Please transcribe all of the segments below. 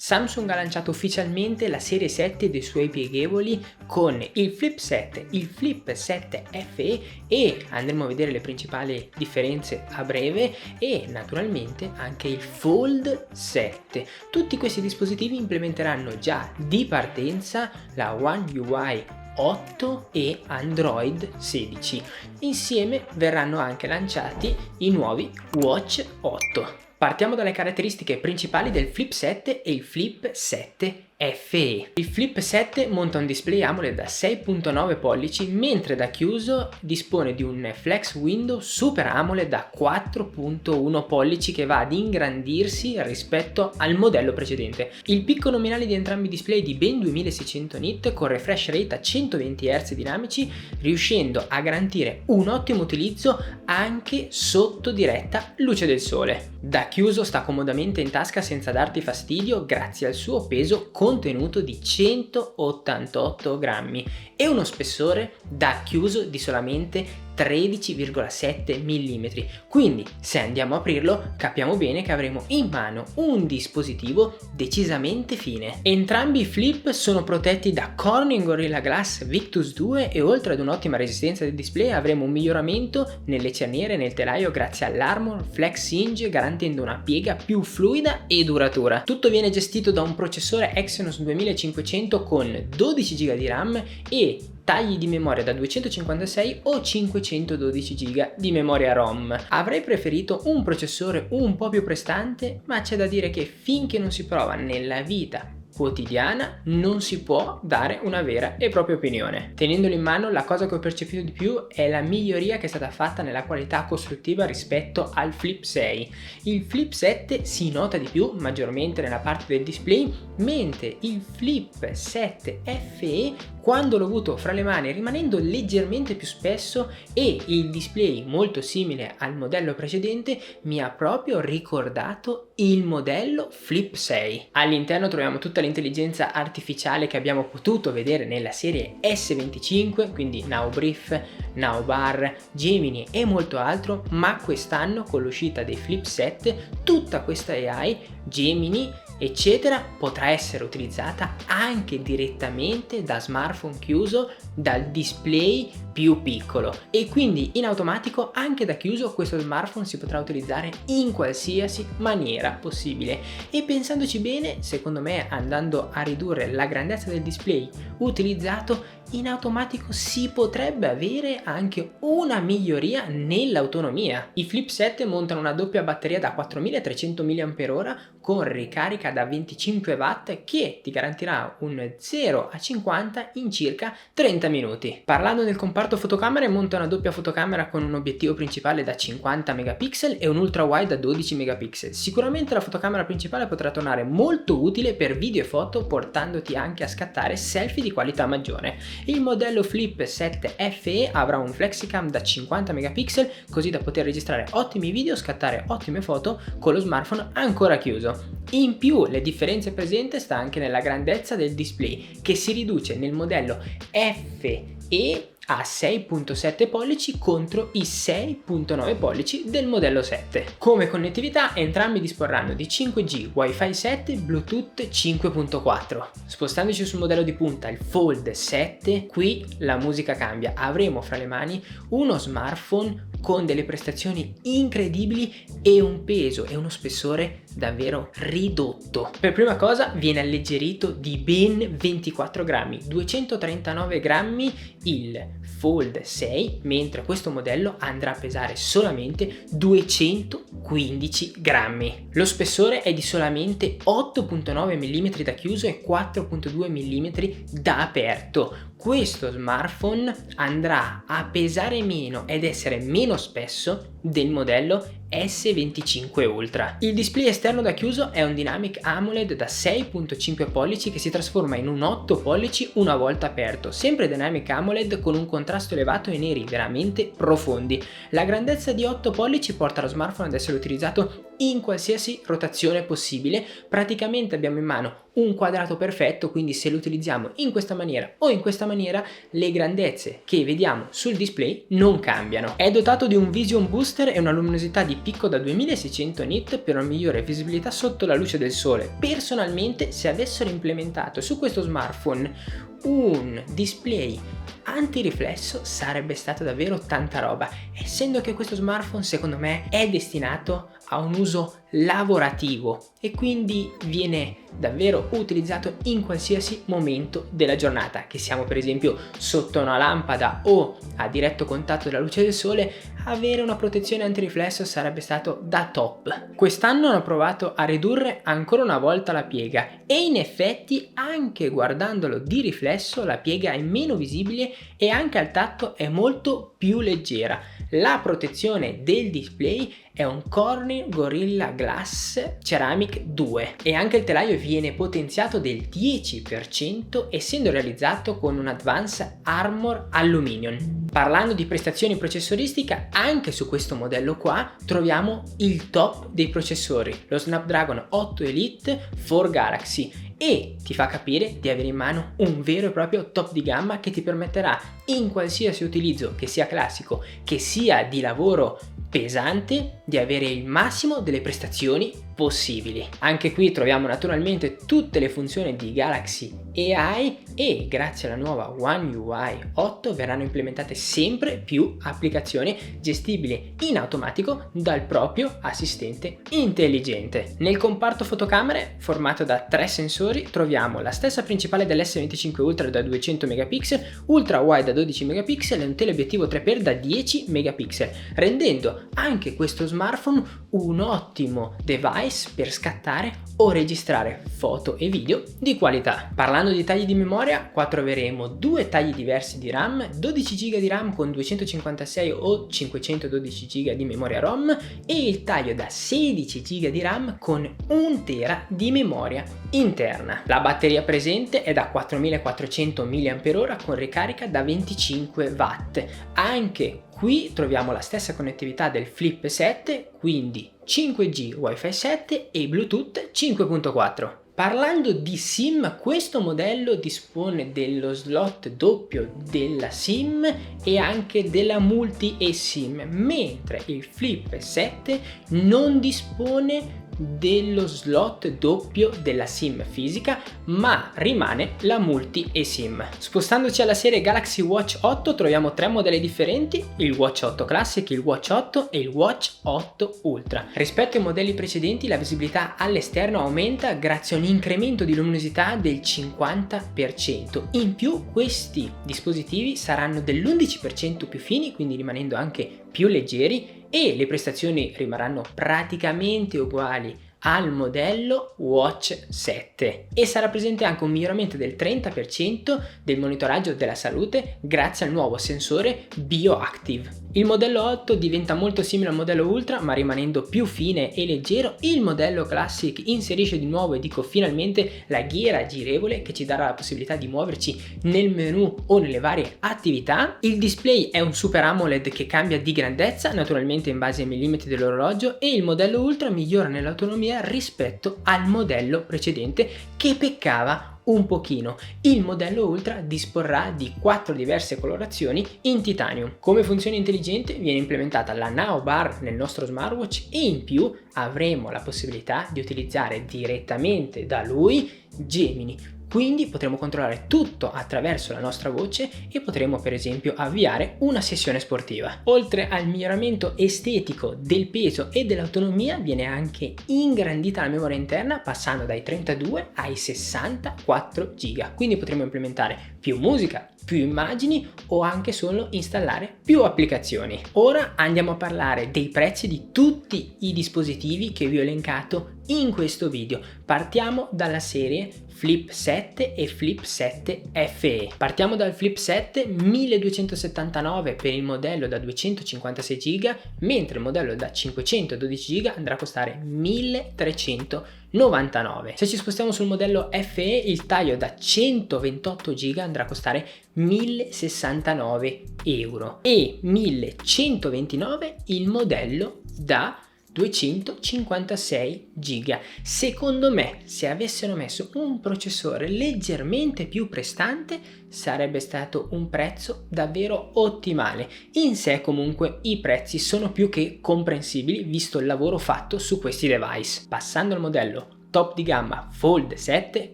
Samsung ha lanciato ufficialmente la serie 7 dei suoi pieghevoli con il Flip 7, il Flip 7 FE e andremo a vedere le principali differenze a breve e naturalmente anche il Fold 7. Tutti questi dispositivi implementeranno già di partenza la One UI 8 e Android 16. Insieme verranno anche lanciati i nuovi Watch 8. Partiamo dalle caratteristiche principali del Flip 7 e il Flip 7 FE. Il Flip 7 monta un display AMOLED da 6.9 pollici, mentre da chiuso dispone di un Flex Window Super AMOLED da 4.1 pollici che va ad ingrandirsi rispetto al modello precedente. Il picco nominale di entrambi i display è di ben 2600 nit con refresh rate a 120 Hz dinamici, riuscendo a garantire un ottimo utilizzo anche sotto diretta luce del sole. Da chiuso sta comodamente in tasca senza darti fastidio grazie al suo peso contenuto di 188 grammi e uno spessore da chiuso di solamente 13,7 mm. Quindi se andiamo a aprirlo capiamo bene che avremo in mano un dispositivo decisamente fine. Entrambi i flip sono protetti da Corning Gorilla Glass Victus 2 e oltre ad un'ottima resistenza del display avremo un miglioramento nelle cerniere e nel telaio grazie all'Armor Flex Hinge, garantendo una piega più fluida e duratura. Tutto viene gestito da un processore Exynos 2500 con 12 GB di RAM e tagli di memoria da 256 o 512 GB di memoria ROM. Avrei preferito un processore un po' più prestante, ma c'è da dire che finché non si prova nella vita quotidiana non si può dare una vera e propria opinione. Tenendolo in mano, la cosa che ho percepito di più è la miglioria che è stata fatta nella qualità costruttiva rispetto al Flip 6. Il Flip 7 si nota di più maggiormente nella parte del display, mentre il Flip 7 FE, quando l'ho avuto fra le mani rimanendo leggermente più spesso e il display molto simile al modello precedente, mi ha proprio ricordato il modello Flip 6. All'interno troviamo tutta l'intelligenza artificiale che abbiamo potuto vedere nella serie S25, quindi Now Brief, Now Bar, Gemini e molto altro, ma quest'anno con l'uscita dei Flip 7 tutta questa AI, Gemini eccetera, potrà essere utilizzata anche direttamente da smartphone chiuso dal display più piccolo e quindi in automatico anche da chiuso questo smartphone si potrà utilizzare in qualsiasi maniera possibile. E pensandoci bene, secondo me andando a ridurre la grandezza del display utilizzato, in automatico si potrebbe avere anche una miglioria nell'autonomia. I Flip 7 montano una doppia batteria da 4300 mAh con ricarica da 25 watt che ti garantirà un 0 a 50 in circa 30 minuti. Parlando del comparto fotocamere, monta una doppia fotocamera con un obiettivo principale da 50 megapixel e un ultra wide da 12 megapixel. Sicuramente la fotocamera principale potrà tornare molto utile per video e foto, portandoti anche a scattare selfie di qualità maggiore. Il modello Flip 7 FE avrà un flexicam da 50 megapixel così da poter registrare ottimi video, scattare ottime foto con lo smartphone ancora chiuso. In più le differenze presenti sta anche nella grandezza del display che si riduce nel modello FE a 6.7 pollici contro i 6.9 pollici del modello 7. Come connettività entrambi disporranno di 5G, Wi-Fi 7, Bluetooth 5.4. Spostandoci sul modello di punta, il Fold 7, qui la musica cambia. Avremo fra le mani uno smartphone con delle prestazioni incredibili e un peso e uno spessore davvero ridotto. Per prima cosa viene alleggerito di ben 24 grammi, 239 grammi il Fold 6, mentre questo modello andrà a pesare solamente 215 grammi. Lo spessore è di solamente 8.9 mm da chiuso e 4.2 mm da aperto. Questo smartphone andrà a pesare meno ed essere meno spesso del modello S25 Ultra. Il display esterno da chiuso è un Dynamic AMOLED da 6.5 pollici che si trasforma in un 8 pollici una volta aperto, sempre Dynamic AMOLED con un contrasto elevato e neri veramente profondi. La grandezza di 8 pollici porta lo smartphone ad essere utilizzato in qualsiasi rotazione possibile. Praticamente abbiamo in mano un quadrato perfetto, quindi se lo utilizziamo in questa maniera o in questa maniera le grandezze che vediamo sul display non cambiano. È dotato di un Vision Boost booster e una luminosità di picco da 2600 nit per una migliore visibilità sotto la luce del sole. Personalmente, se avessero implementato su questo smartphone un display antiriflesso sarebbe stato davvero tanta roba, essendo che questo smartphone secondo me è destinato a un uso lavorativo e quindi viene davvero utilizzato in qualsiasi momento della giornata, che siamo per esempio sotto una lampada o a diretto contatto della luce del sole. Avere una protezione antiriflesso sarebbe stato da top. Quest'anno hanno provato a ridurre ancora una volta la piega e in effetti anche guardandolo di riflesso la piega è meno visibile e anche al tatto è molto più leggera. La protezione del display è un Corning Gorilla Glass Ceramic 2 e anche il telaio viene potenziato del 10% essendo realizzato con un Advanced Armor Aluminium. Parlando di prestazioni processoristica, anche su questo modello qua troviamo il top dei processori, lo Snapdragon 8 Elite 4 Galaxy, e ti fa capire di avere in mano un vero e proprio top di gamma che ti permetterà in qualsiasi utilizzo, che sia classico, che sia di lavoro pesante, di avere il massimo delle prestazioni possibili. Anche qui troviamo naturalmente tutte le funzioni di Galaxy AI e grazie alla nuova One UI 8 verranno implementate sempre più applicazioni gestibili in automatico dal proprio assistente intelligente. Nel comparto fotocamere, formato da 3 sensori, troviamo la stessa principale dell'S25 Ultra da 200 megapixel, ultra wide da 12 megapixel e un teleobiettivo 3x da 10 megapixel, rendendo anche questo smartphone un ottimo device per scattare o registrare foto e video di qualità. Parlando di tagli di memoria, qua troveremo due tagli diversi di RAM, 12 GB di RAM con 256 o 512 GB di memoria ROM e il taglio da 16 GB di RAM con 1 TB di memoria interna. La batteria presente è da 4400 mAh con ricarica da 25 watt. Anche qui troviamo la stessa connettività del Flip 7, quindi 5G Wi-Fi 7 e Bluetooth 5.4. Parlando di SIM, questo modello dispone dello slot doppio della SIM e anche della multi eSIM, mentre il Flip 7 non dispone dello slot doppio della SIM fisica, ma rimane la multi eSIM. Spostandoci alla serie Galaxy Watch 8 troviamo 3 modelli differenti, il Watch 8 Classic, il Watch 8 e il Watch 8 Ultra. Rispetto ai modelli precedenti la visibilità all'esterno aumenta grazie a un incremento di luminosità del 50%. In più questi dispositivi saranno dell'11% più fini, quindi rimanendo anche più leggeri, e le prestazioni rimarranno praticamente uguali al modello Watch 7 e sarà presente anche un miglioramento del 30% del monitoraggio della salute grazie al nuovo sensore Bioactive. Il modello 8 diventa molto simile al modello Ultra ma rimanendo più fine e leggero. Il modello Classic inserisce di nuovo, e dico finalmente, la ghiera girevole che ci darà la possibilità di muoverci nel menu o nelle varie attività. Il display è un Super AMOLED che cambia di grandezza naturalmente in base ai millimetri dell'orologio e il modello Ultra migliora nell'autonomia rispetto al modello precedente che peccava un pochino. Il modello Ultra disporrà di 4 diverse colorazioni in titanium. Come funzione intelligente viene implementata la Now Bar nel nostro smartwatch e in più avremo la possibilità di utilizzare direttamente da lui Gemini. Quindi potremo controllare tutto attraverso la nostra voce e potremo per esempio avviare una sessione sportiva. Oltre al miglioramento estetico del peso e dell'autonomia viene anche ingrandita la memoria interna passando dai 32 ai 64 GB. Quindi potremo implementare più musica, più immagini o anche solo installare più applicazioni. Ora andiamo a parlare dei prezzi di tutti i dispositivi che vi ho elencato in questo video. Partiamo dalla serie Flip 7 e Flip 7 FE. Partiamo dal Flip 7, 1279 per il modello da 256 GB, mentre il modello da 512 GB andrà a costare 1399. Se ci spostiamo sul modello FE, il taglio da 128 GB andrà a costare 1069 euro e 1129 il modello da 256 giga. Secondo me, se avessero messo un processore leggermente più prestante, sarebbe stato un prezzo davvero ottimale. In sé comunque i prezzi sono più che comprensibili visto il lavoro fatto su questi device. Passando al modello top di gamma Fold 7,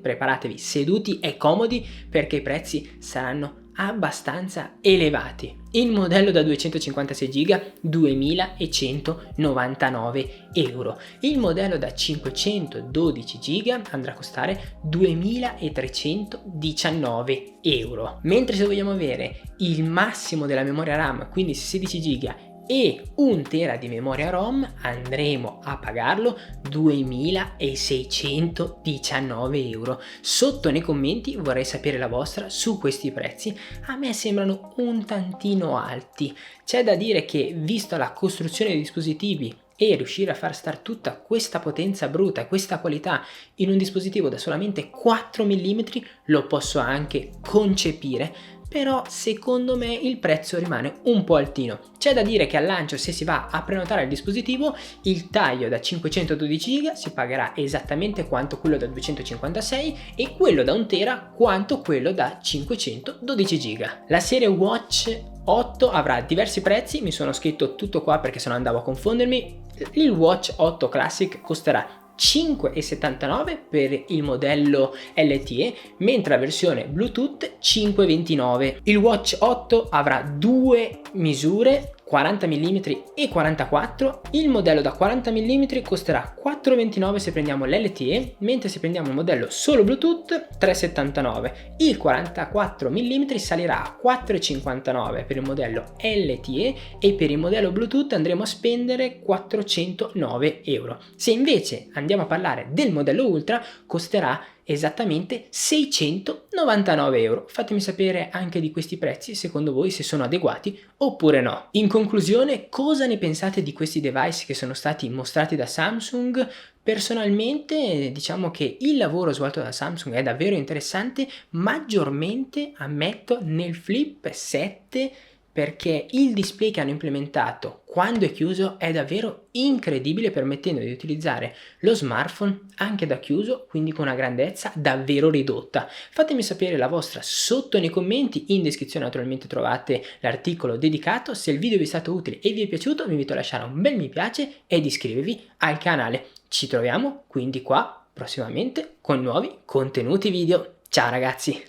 preparatevi seduti e comodi perché i prezzi saranno abbastanza elevati. Il modello da 256 giga 2199 euro. Il modello da 512 giga andrà a costare 2319 euro. Mentre se vogliamo avere il massimo della memoria RAM, quindi 16 giga e 1 tera di memoria ROM, andremo a pagarlo 2619 euro. Sotto nei commenti vorrei sapere la vostra su questi prezzi. A me sembrano un tantino alti. C'è da dire che, vista la costruzione dei dispositivi e riuscire a far star tutta questa potenza bruta, questa qualità in un dispositivo da solamente 4 mm, lo posso anche concepire. Però secondo me il prezzo rimane un po' altino. C'è da dire che al lancio, se si va a prenotare il dispositivo, il taglio da 512 giga si pagherà esattamente quanto quello da 256 e quello da 1 tera quanto quello da 512 giga. La serie Watch 8 avrà diversi prezzi, mi sono scritto tutto qua perché sennò andavo a confondermi. Il Watch 8 Classic costerà 5,79 per il modello LTE, mentre la versione Bluetooth 5,29. Il Watch 8 avrà due misure, 40 mm e 44. Il modello da 40 mm costerà 4,29 se prendiamo l'LTE, mentre se prendiamo il modello solo Bluetooth 3,79. Il 44 mm salirà a 4,59 per il modello LTE e per il modello Bluetooth andremo a spendere 409 euro. Se invece andiamo a parlare del modello Ultra, costerà esattamente 699 euro. Fatemi sapere anche di questi prezzi, secondo voi se sono adeguati oppure no. In conclusione, cosa ne pensate di questi device che sono stati mostrati da Samsung? Personalmente diciamo che il lavoro svolto da Samsung è davvero interessante, maggiormente ammetto nel Flip 7, perché il display che hanno implementato quando è chiuso è davvero incredibile, permettendo di utilizzare lo smartphone anche da chiuso, quindi con una grandezza davvero ridotta. Fatemi sapere la vostra sotto nei commenti, in descrizione naturalmente trovate l'articolo dedicato. Se il video vi è stato utile e vi è piaciuto, vi invito a lasciare un bel mi piace ed iscrivervi al canale. Ci troviamo quindi qua prossimamente con nuovi contenuti video. Ciao ragazzi!